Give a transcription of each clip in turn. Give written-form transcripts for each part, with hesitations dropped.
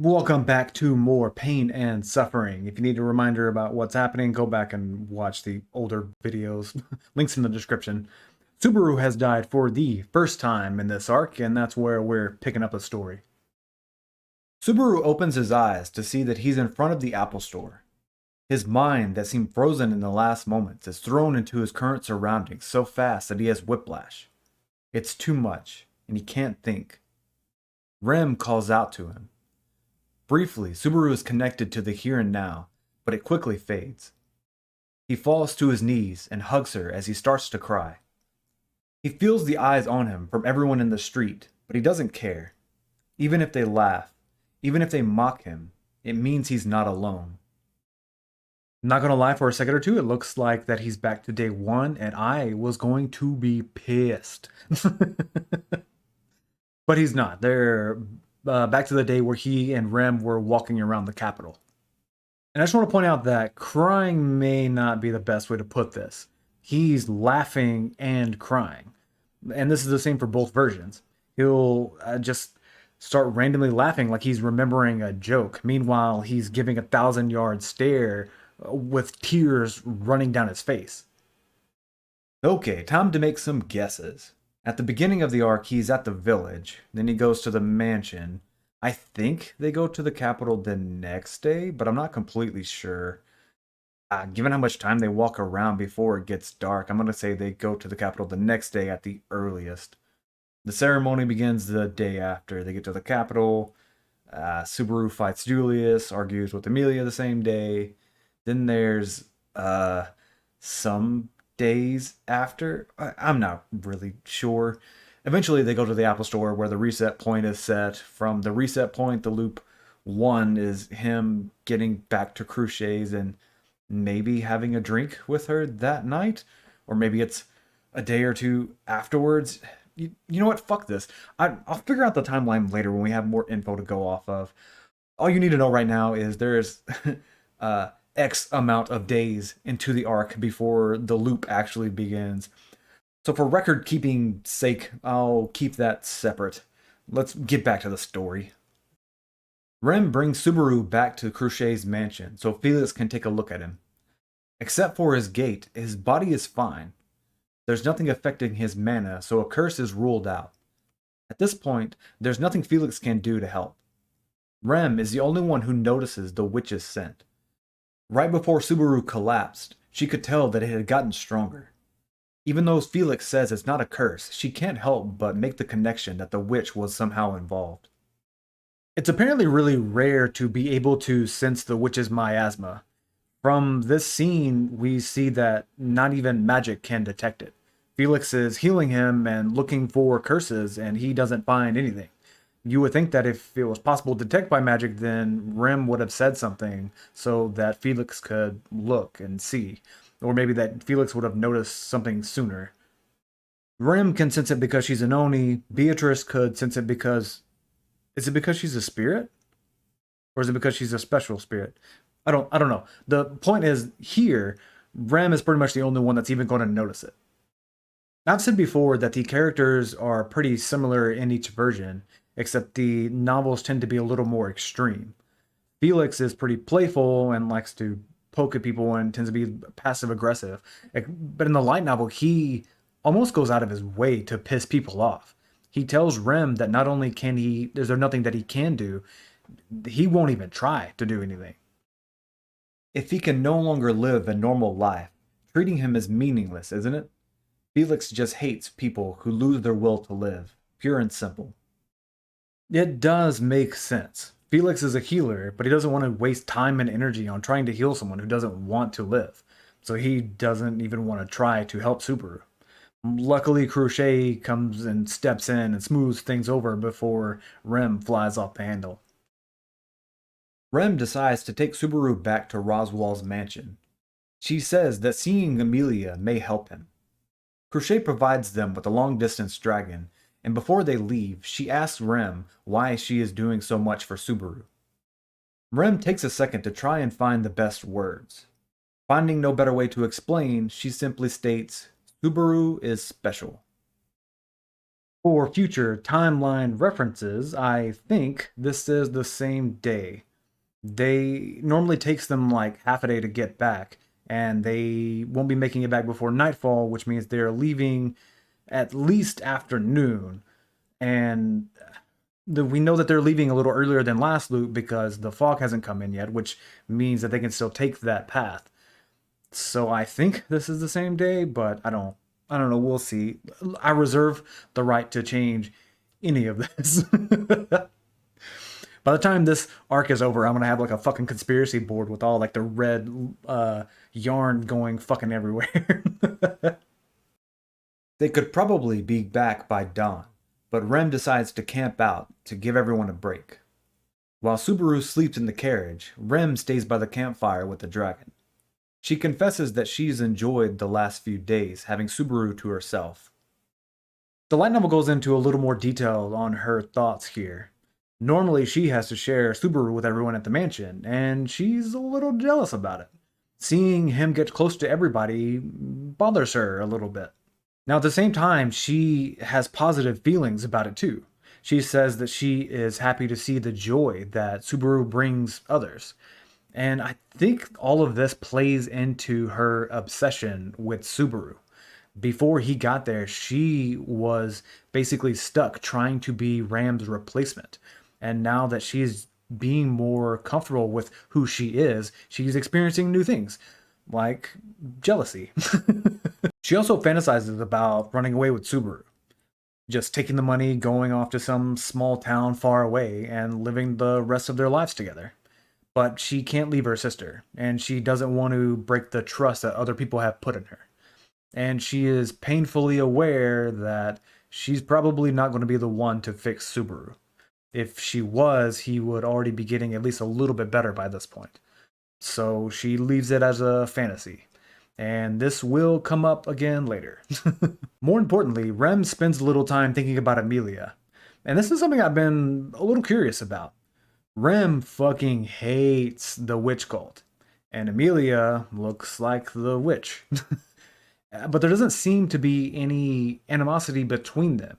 Welcome back to more Pain and Suffering. If you need a reminder about what's happening, go back and watch the older videos. Links in the description. Subaru has died for the first time in this arc, and that's where we're picking up the story. Subaru opens his eyes to see that he's in front of the Apple Store. His mind, that seemed frozen in the last moments, is thrown into his current surroundings so fast that he has whiplash. It's too much, and he can't think. Rem calls out to him. Briefly, Subaru is connected to the here and now, but it quickly fades. He falls to his knees and hugs her as he starts to cry. He feels the eyes on him from everyone in the street, but he doesn't care. Even if they laugh, even if they mock him, it means he's not alone. Not gonna lie, for a second or two, it looks like that he's back to day one, and I was going to be pissed. But he's not. They're back to the day where he and Rem were walking around the Capitol. And I just want to point out that crying may not be the best way to put this. He's laughing and crying. And this is the same for both versions. He'll just start randomly laughing like he's remembering a joke. Meanwhile, he's giving a 1,000-yard stare with tears running down his face. Okay, time to make some guesses. At the beginning of the arc, he's at the village. Then he goes to the mansion. I think they go to the capital the next day, but I'm not completely sure. Given how much time they walk around before it gets dark, I'm going to say they go to the capital the next day at the earliest. The ceremony begins the day after. They get to the capital. Subaru fights Julius, argues with Amelia the same day. Then there's some days after. I'm not really sure. Eventually, they go to the Apple Store where the reset point is set. From the reset point, the loop one is him getting back to Cruces and maybe having a drink with her that night. Or maybe it's a day or two afterwards. You know what? Fuck this. I'll figure out the timeline later when we have more info to go off of. All you need to know right now is there's X amount of days into the arc before the loop actually begins. So for record keeping sake, I'll keep that separate. Let's get back to the story. Rem brings Subaru back to Cruché's mansion so Felix can take a look at him. Except for his gait, his body is fine. There's nothing affecting his mana, so a curse is ruled out. At this point, there's nothing Felix can do to help. Rem is the only one who notices the witch's scent. Right before Subaru collapsed, she could tell that it had gotten stronger. Even though Felix says it's not a curse, she can't help but make the connection that the witch was somehow involved. It's apparently really rare to be able to sense the witch's miasma. From this scene, we see that not even magic can detect it. Felix is healing him and looking for curses, and he doesn't find anything. You would think that if it was possible to detect by magic, then Rem would have said something so that Felix could look and see. Or maybe that Felix would have noticed something sooner. Rem can sense it because she's an Oni. Beatrice could sense it because... Is it because she's a spirit? Or is it because she's a special spirit? I don't know. The point is, here, Rem is pretty much the only one that's even going to notice it. I've said before that the characters are pretty similar in each version, except the novels tend to be a little more extreme. Felix is pretty playful and likes to poke at people and tends to be passive aggressive. But in the light novel, he almost goes out of his way to piss people off. He tells Rem that not only can he, there's nothing that he can do, he won't even try to do anything. If he can no longer live a normal life, treating him is meaningless, isn't it? Felix just hates people who lose their will to live, pure and simple. It does make sense. Felix is a healer, but he doesn't want to waste time and energy on trying to heal someone who doesn't want to live. So he doesn't even want to try to help Subaru. Luckily, Crochet comes and steps in and smooths things over before Rem flies off the handle. Rem decides to take Subaru back to Roswell's mansion. She says that seeing Amelia may help him. Crochet provides them with a long-distance dragon, and before they leave, she asks Rem why she is doing so much for Subaru. Rem takes a second to try and find the best words. Finding no better way to explain, she simply states, Subaru is special. For future timeline references, I think this is the same day. They normally takes them like half a day to get back, and they won't be making it back before nightfall, which means they're leaving at least afternoon. And we know that they're leaving a little earlier than last loop because the fog hasn't come in yet, which means that they can still take that path. So I think this is the same day, but I don't know. We'll see. I reserve the right to change any of this. By the time this arc is over, I'm gonna have like a fucking conspiracy board with all like the red yarn going fucking everywhere. They could probably be back by dawn, but Rem decides to camp out to give everyone a break. While Subaru sleeps in the carriage, Rem stays by the campfire with the dragon. She confesses that she's enjoyed the last few days having Subaru to herself. The light novel goes into a little more detail on her thoughts here. Normally, she has to share Subaru with everyone at the mansion, and she's a little jealous about it. Seeing him get close to everybody bothers her a little bit. Now, at the same time, she has positive feelings about it too. She says that she is happy to see the joy that Subaru brings others. And I think all of this plays into her obsession with Subaru. Before he got there, she was basically stuck trying to be Ram's replacement. And now that she's being more comfortable with who she is, she's experiencing new things like jealousy. She also fantasizes about running away with Subaru, just taking the money, going off to some small town far away, and living the rest of their lives together. But she can't leave her sister, and she doesn't want to break the trust that other people have put in her. And she is painfully aware that she's probably not going to be the one to fix Subaru. If she was, he would already be getting at least a little bit better by this point. So she leaves it as a fantasy. And this will come up again later. More importantly, Rem spends a little time thinking about Amelia. And this is something I've been a little curious about. Rem fucking hates the witch cult. And Amelia looks like the witch. But there doesn't seem to be any animosity between them.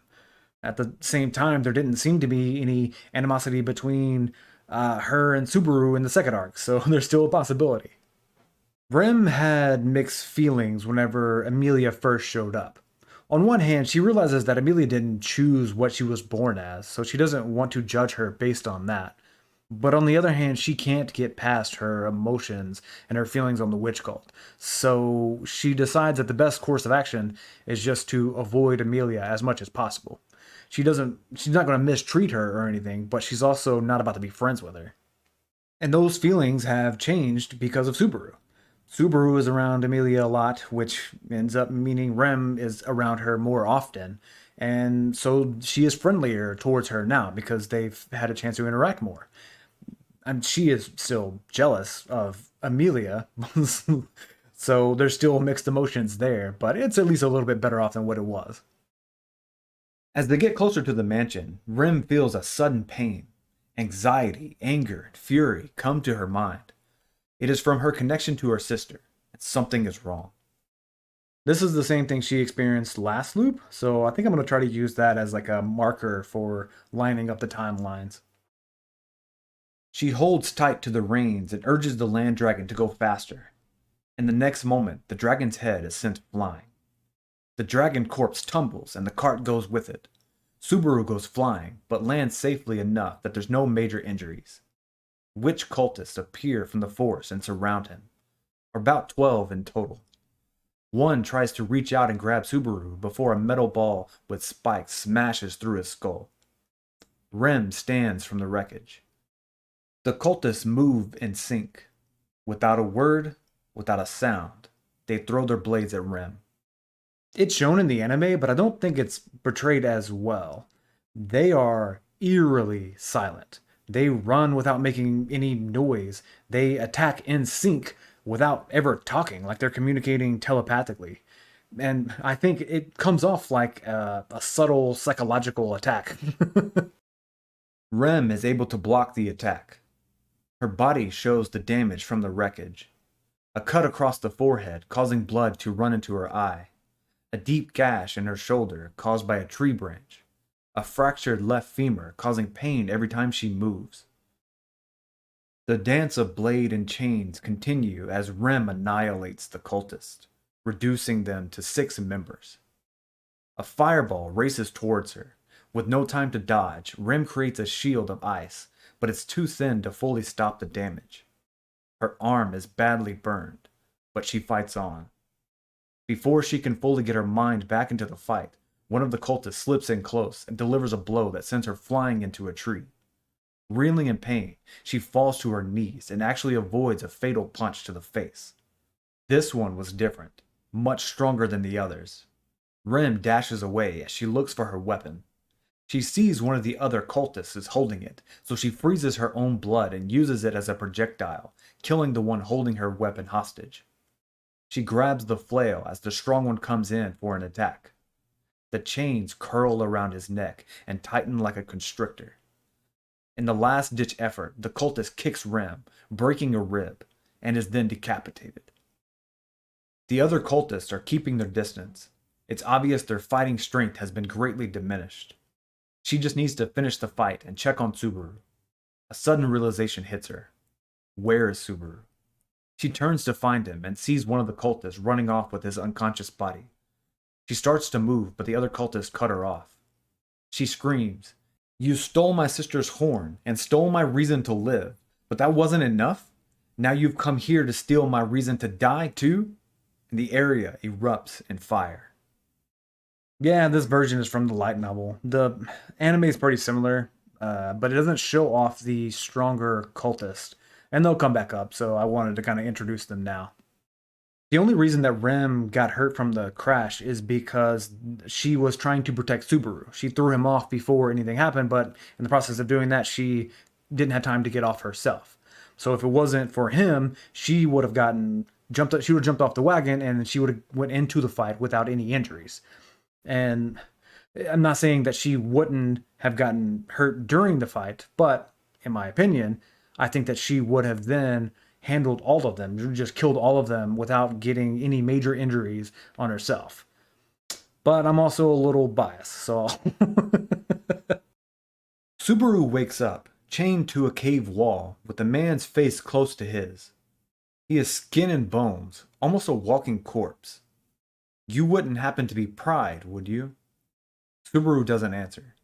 At the same time, there didn't seem to be any animosity between her and Subaru in the second arc, so there's still a possibility. Rem had mixed feelings whenever Amelia first showed up. On one hand, she realizes that Amelia didn't choose what she was born as, so she doesn't want to judge her based on that. But on the other hand, she can't get past her emotions and her feelings on the witch cult. So she decides that the best course of action is just to avoid Amelia as much as possible. She's not going to mistreat her or anything, but she's also not about to be friends with her. And those feelings have changed because of Subaru. Subaru is around Amelia a lot, which ends up meaning Rem is around her more often. And so she is friendlier towards her now because they've had a chance to interact more. And she is still jealous of Amelia. So there's still mixed emotions there, but it's at least a little bit better off than what it was. As they get closer to the mansion, Rem feels a sudden pain. Anxiety, anger, and fury come to her mind. It is from her connection to her sister, and something is wrong. This is the same thing she experienced last loop, so I think I'm going to try to use that as like a marker for lining up the timelines. She holds tight to the reins and urges the land dragon to go faster. In the next moment, the dragon's head is sent flying. The dragon corpse tumbles and the cart goes with it. Subaru goes flying, but lands safely enough that there's no major injuries. Witch cultists appear from the forest and surround him. About 12 in total. One tries to reach out and grab Subaru before a metal ball with spikes smashes through his skull. Rem stands from the wreckage. The cultists move in sync. Without a word, without a sound, they throw their blades at Rem. It's shown in the anime, but I don't think it's portrayed as well. They are eerily silent. They run without making any noise. They attack in sync without ever talking, like they're communicating telepathically. And I think it comes off like a subtle psychological attack. Rem is able to block the attack. Her body shows the damage from the wreckage. A cut across the forehead, causing blood to run into her eye. A deep gash in her shoulder caused by a tree branch. a fractured left femur causing pain every time she moves. The dance of blade and chains continue as Rem annihilates the cultist, reducing them to 6 members. A fireball races towards her. With no time to dodge, Rem creates a shield of ice, but it's too thin to fully stop the damage. Her arm is badly burned, but she fights on. Before she can fully get her mind back into the fight, one of the cultists slips in close and delivers a blow that sends her flying into a tree. Reeling in pain, she falls to her knees and actually avoids a fatal punch to the face. This one was different, much stronger than the others. Rem dashes away as she looks for her weapon. She sees one of the other cultists is holding it, so she freezes her own blood and uses it as a projectile, killing the one holding her weapon hostage. She grabs the flail as the strong one comes in for an attack. The chains curl around his neck and tighten like a constrictor. In the last-ditch effort, the cultist kicks Rem, breaking a rib, and is then decapitated. The other cultists are keeping their distance. It's obvious their fighting strength has been greatly diminished. She just needs to finish the fight and check on Subaru. A sudden realization hits her. Where is Subaru? She turns to find him and sees one of the cultists running off with his unconscious body. She starts to move, but the other cultists cut her off. She screams, "You stole my sister's horn and stole my reason to live, but that wasn't enough? Now you've come here to steal my reason to die too?" And the area erupts in fire. Yeah, this version is from the light novel. The anime is pretty similar, but it doesn't show off the stronger cultist. And they'll come back up, so I wanted to kind of introduce them now. The only reason that Rem got hurt from the crash is because she was trying to protect Subaru. She threw him off before anything happened, but in the process of doing that, she didn't have time to get off herself. So if it wasn't for him, she would have jumped off the wagon and she would have went into the fight without any injuries. And I'm not saying that she wouldn't have gotten hurt during the fight, but in my opinion, I think that she would have then handled all of them, just killed all of them without getting any major injuries on herself. But I'm also a little biased, so. Subaru wakes up, chained to a cave wall, with the man's face close to his. He is skin and bones, almost a walking corpse. You wouldn't happen to be Pride, would you? Subaru doesn't answer.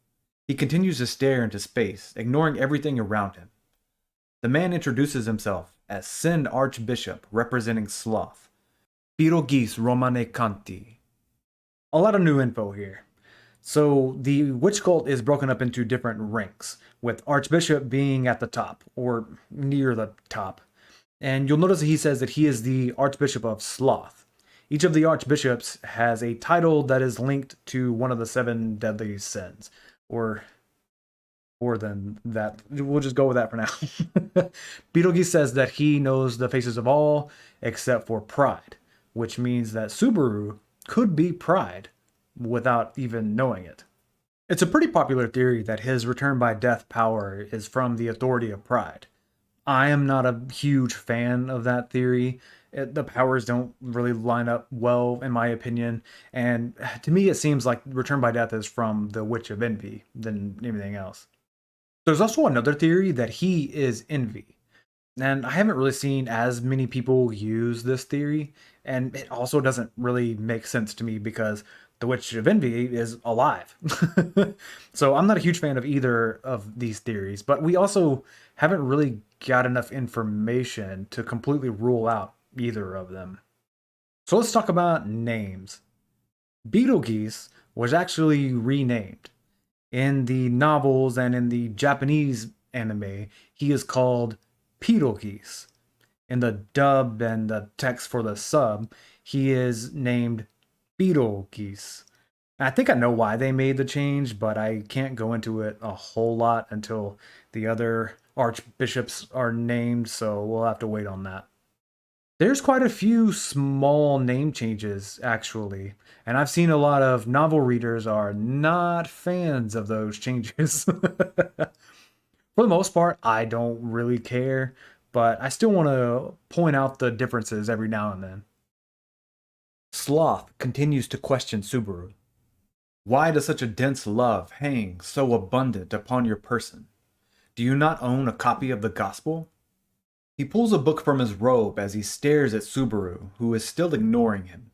He continues to stare into space, ignoring everything around him. The man introduces himself as Send Archbishop, representing Sloth. Pirogis Romane Canti. A lot of new info here. So the witch cult is broken up into different ranks, with Archbishop being at the top, or near the top. And you'll notice that he says that he is the Archbishop of Sloth. Each of the archbishops has a title that is linked to one of the 7 deadly sins, or than that. We'll just go with that for now. Betelgeuse says that he knows the faces of all except for Pride, which means that Subaru could be Pride without even knowing it. It's a pretty popular theory that his return by death power is from the authority of Pride. I am not a huge fan of that theory. The powers don't really line up well, in my opinion. And to me, it seems like return by death is from the Witch of Envy than anything else. There's also another theory that he is Envy. And I haven't really seen as many people use this theory. And it also doesn't really make sense to me because the Witch of Envy is alive. So I'm not a huge fan of either of these theories. But we also haven't really got enough information to completely rule out either of them. So let's talk about names. Betelgeuse was actually renamed. In the novels and in the Japanese anime, he is called Betelgeuse. In the dub and the text for the sub, he is named Betelgeuse. I think I know why they made the change, but I can't go into it a whole lot until the other archbishops are named, so we'll have to wait on that. There's quite a few small name changes, actually, and I've seen a lot of novel readers are not fans of those changes. For the most part, I don't really care, but I still want to point out the differences every now and then. Sloth continues to question Subaru. Why does such a dense love hang so abundant upon your person? Do you not own a copy of the gospel? He pulls a book from his robe as he stares at Subaru, who is still ignoring him.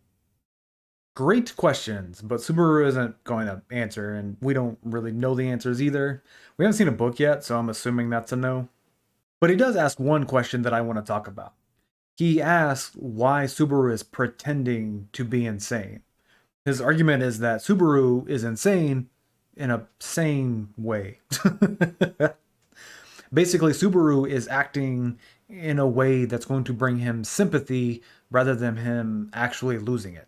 Great questions, but Subaru isn't going to answer, and we don't really know the answers either. We haven't seen a book yet, so I'm assuming that's a no. But he does ask one question that I want to talk about. He asks why Subaru is pretending to be insane. His argument is that Subaru is insane in a sane way. Basically, Subaru is acting in a way that's going to bring him sympathy rather than him actually losing it.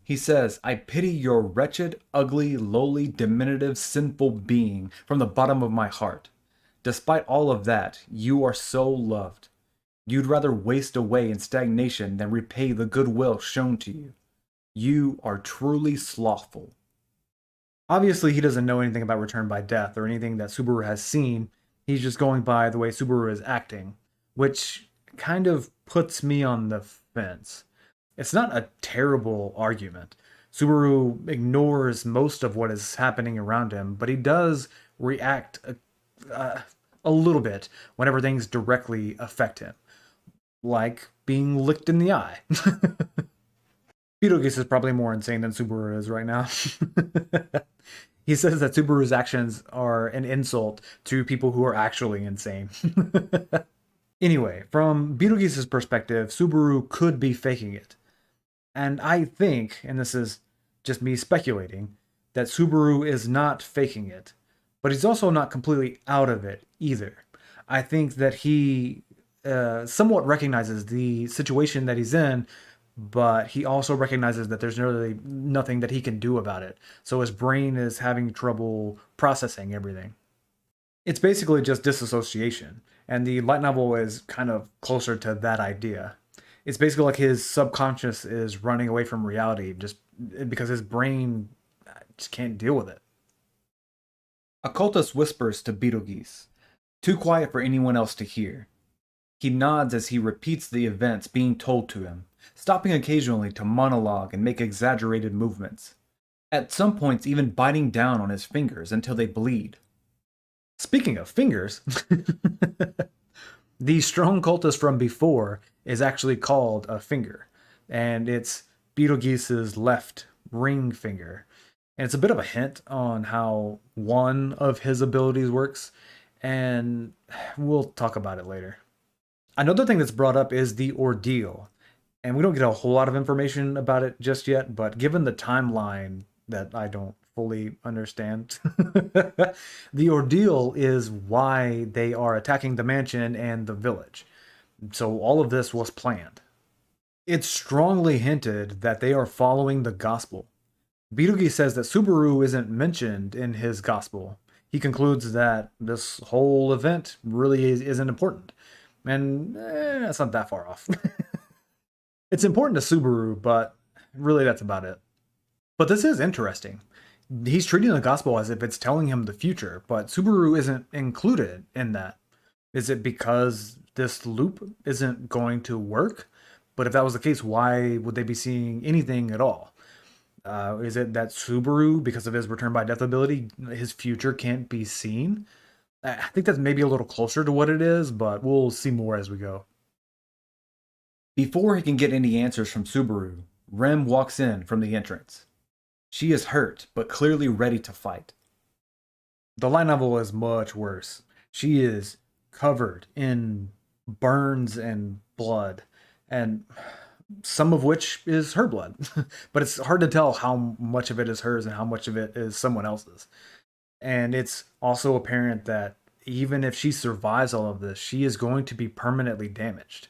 He says, I pity your wretched, ugly, lowly, diminutive, sinful being from the bottom of my heart. Despite all of that, you are so loved. You'd rather waste away in stagnation than repay the goodwill shown to you. You are truly slothful. Obviously, he doesn't know anything about Return by Death or anything that Subaru has seen. He's just going by the way Subaru is acting, which kind of puts me on the fence. It's not a terrible argument. Subaru ignores most of what is happening around him, but he does react a little bit whenever things directly affect him, like being licked in the eye. Beetlejuice is probably more insane than Subaru is right now. He says that Subaru's actions are an insult to people who are actually insane. Anyway, from Beetlejuice's perspective, Subaru could be faking it. And I think, and this is just me speculating, that Subaru is not faking it, but he's also not completely out of it either. I think that he somewhat recognizes the situation that he's in, but he also recognizes that there's really nothing that he can do about it. So his brain is having trouble processing everything. It's basically just disassociation, and the light novel is kind of closer to that idea. It's basically like his subconscious is running away from reality just because his brain just can't deal with it. Occultus whispers to Beetlejuice, too quiet for anyone else to hear. He nods as he repeats the events being told to him, stopping occasionally to monologue and make exaggerated movements. At some points, even biting down on his fingers until they bleed. Speaking of fingers, the strong cultist from before is actually called a finger, and it's Beetlejuice's left ring finger. And it's a bit of a hint on how one of his abilities works, and we'll talk about it later. Another thing that's brought up is the ordeal, and we don't get a whole lot of information about it just yet, but given the timeline that I don't fully understand, the ordeal is why they are attacking the mansion and the village. So all of this was planned. It's strongly hinted that they are following the gospel. Beetlejuice says that Subaru isn't mentioned in his gospel. He concludes that this whole event really isn't important. And that's not that far off. It's important to Subaru, but really that's about it. But this is interesting. He's treating the gospel as if it's telling him the future, but Subaru isn't included in that. Is it because this loop isn't going to work? But if that was the case, why would they be seeing anything at all? Is it that Subaru, because of his Return by Death ability, his future can't be seen? I think that's maybe a little closer to what it is, but we'll see more as we go. Before he can get any answers from Subaru, Rem walks in from the entrance. She is hurt, but clearly ready to fight. The light novel is much worse. She is covered in burns and blood, and some of which is her blood. But it's hard to tell how much of it is hers and how much of it is someone else's. And it's also apparent that even if she survives all of this, she is going to be permanently damaged.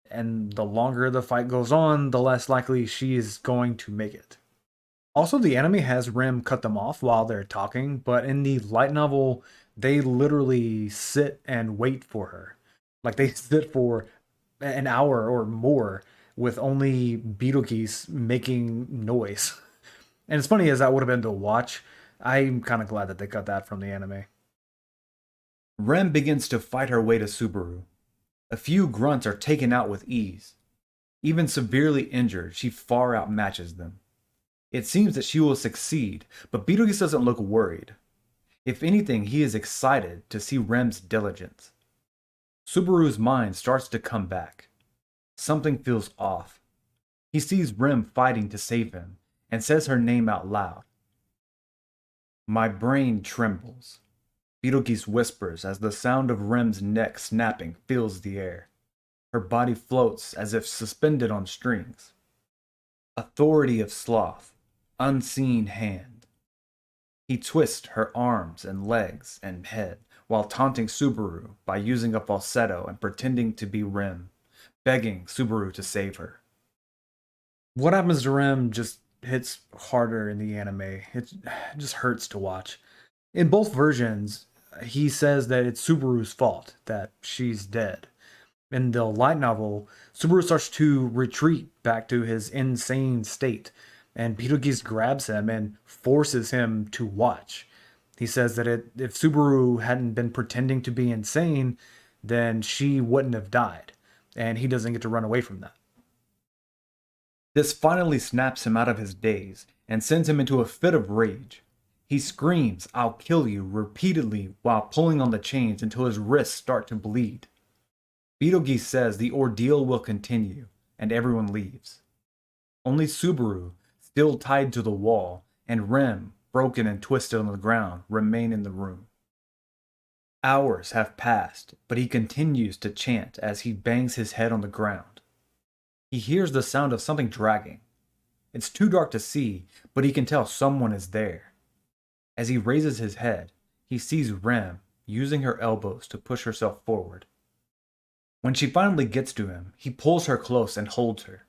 And the longer the fight goes on, the less likely she is going to make it. Also, the enemy has Rem cut them off while they're talking, but in the light novel, they literally sit and wait for her. Like they sit for an hour or more with only Beetlejuice making noise. And it's funny as that would have been to watch. I'm kind of glad that they cut that from the anime. Rem begins to fight her way to Subaru. A few grunts are taken out with ease. Even severely injured, she far outmatches them. It seems that she will succeed, but Beetlejuice doesn't look worried. If anything, he is excited to see Rem's diligence. Subaru's mind starts to come back. Something feels off. He sees Rem fighting to save him and says her name out loud. My brain trembles, Beetlejuice whispers as the sound of Rem's neck snapping fills the air. Her body floats as if suspended on strings. Authority of Sloth, unseen hand. He twists her arms and legs and head while taunting Subaru by using a falsetto and pretending to be Rem, begging Subaru to save her. What happens to Rem just hits harder in the anime. It just hurts to watch. In both versions, he says that it's Subaru's fault that she's dead. In the light novel, Subaru starts to retreat back to his insane state, and Beetlejuice grabs him and forces him to watch. He says that if Subaru hadn't been pretending to be insane, then she wouldn't have died, and he doesn't get to run away from that. This finally snaps him out of his daze and sends him into a fit of rage. He screams, "I'll kill you," repeatedly while pulling on the chains until his wrists start to bleed. Beetlejuice says the ordeal will continue, and everyone leaves. Only Subaru, still tied to the wall, and Rem, broken and twisted on the ground, remain in the room. Hours have passed, but he continues to chant as he bangs his head on the ground. He hears the sound of something dragging. It's too dark to see, but he can tell someone is there. As he raises his head, he sees Rem using her elbows to push herself forward. When she finally gets to him, he pulls her close and holds her.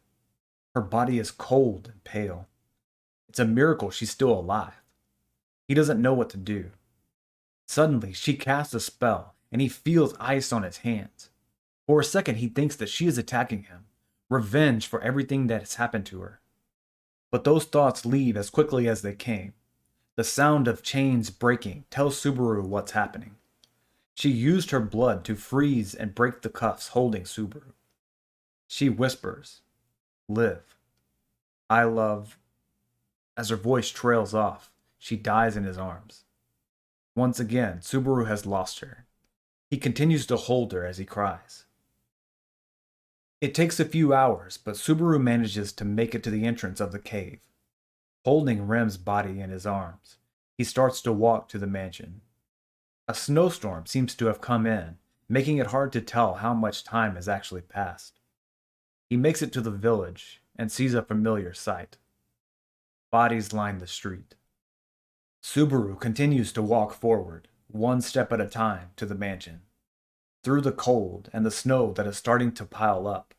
Her body is cold and pale. It's a miracle she's still alive. He doesn't know what to do. Suddenly, she casts a spell, and he feels ice on his hands. For a second, he thinks that she is attacking him, revenge for everything that has happened to her. But those thoughts leave as quickly as they came. The sound of chains breaking tells Subaru what's happening. She used her blood to freeze and break the cuffs holding Subaru. She whispers, "Live. I love." As her voice trails off, she dies in his arms. Once again, Subaru has lost her. He continues to hold her as he cries. It takes a few hours, but Subaru manages to make it to the entrance of the cave. Holding Rem's body in his arms, he starts to walk to the mansion. A snowstorm seems to have come in, making it hard to tell how much time has actually passed. He makes it to the village and sees a familiar sight. Bodies line the street. Subaru continues to walk forward, one step at a time, to the mansion. Through the cold and the snow that is starting to pile up,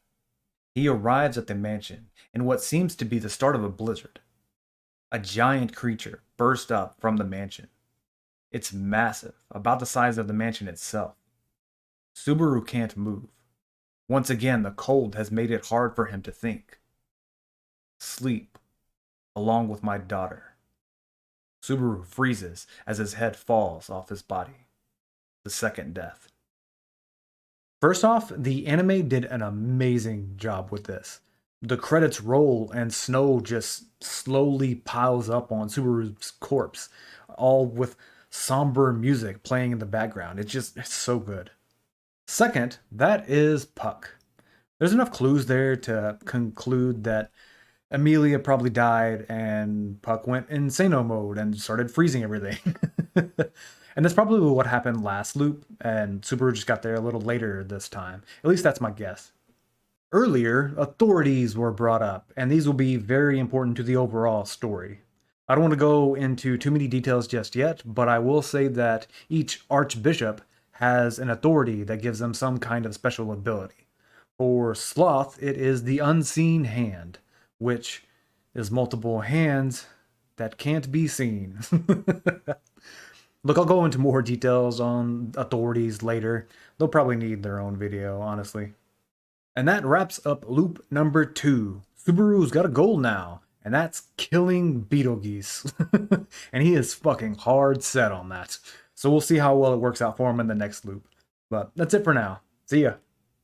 he arrives at the mansion in what seems to be the start of a blizzard. A giant creature bursts up from the mansion. It's massive, about the size of the mansion itself. Subaru can't move. Once again, the cold has made it hard for him to think. Sleep, along with my daughter. Subaru freezes as his head falls off his body. The second death. First off, the anime did an amazing job with this. The credits roll and snow just slowly piles up on Subaru's corpse, all with somber music playing in the background. It's so good. Second, that is Puck. There's enough clues there to conclude that Amelia probably died and Puck went insano mode and started freezing everything. And that's probably what happened last loop, and Subaru just got there a little later this time. At least that's my guess. Earlier, authorities were brought up, and these will be very important to the overall story. I don't want to go into too many details just yet, but I will say that each archbishop has an authority that gives them some kind of special ability. For Sloth, it is the unseen hand, which is multiple hands that can't be seen. Look, I'll go into more details on authorities later. They'll probably need their own video, honestly. And that wraps up loop number 2. Subaru's got a goal now, and that's killing Beetlejuice. And he is fucking hard set on that. So we'll see how well it works out for him in the next loop. But that's it for now. See ya.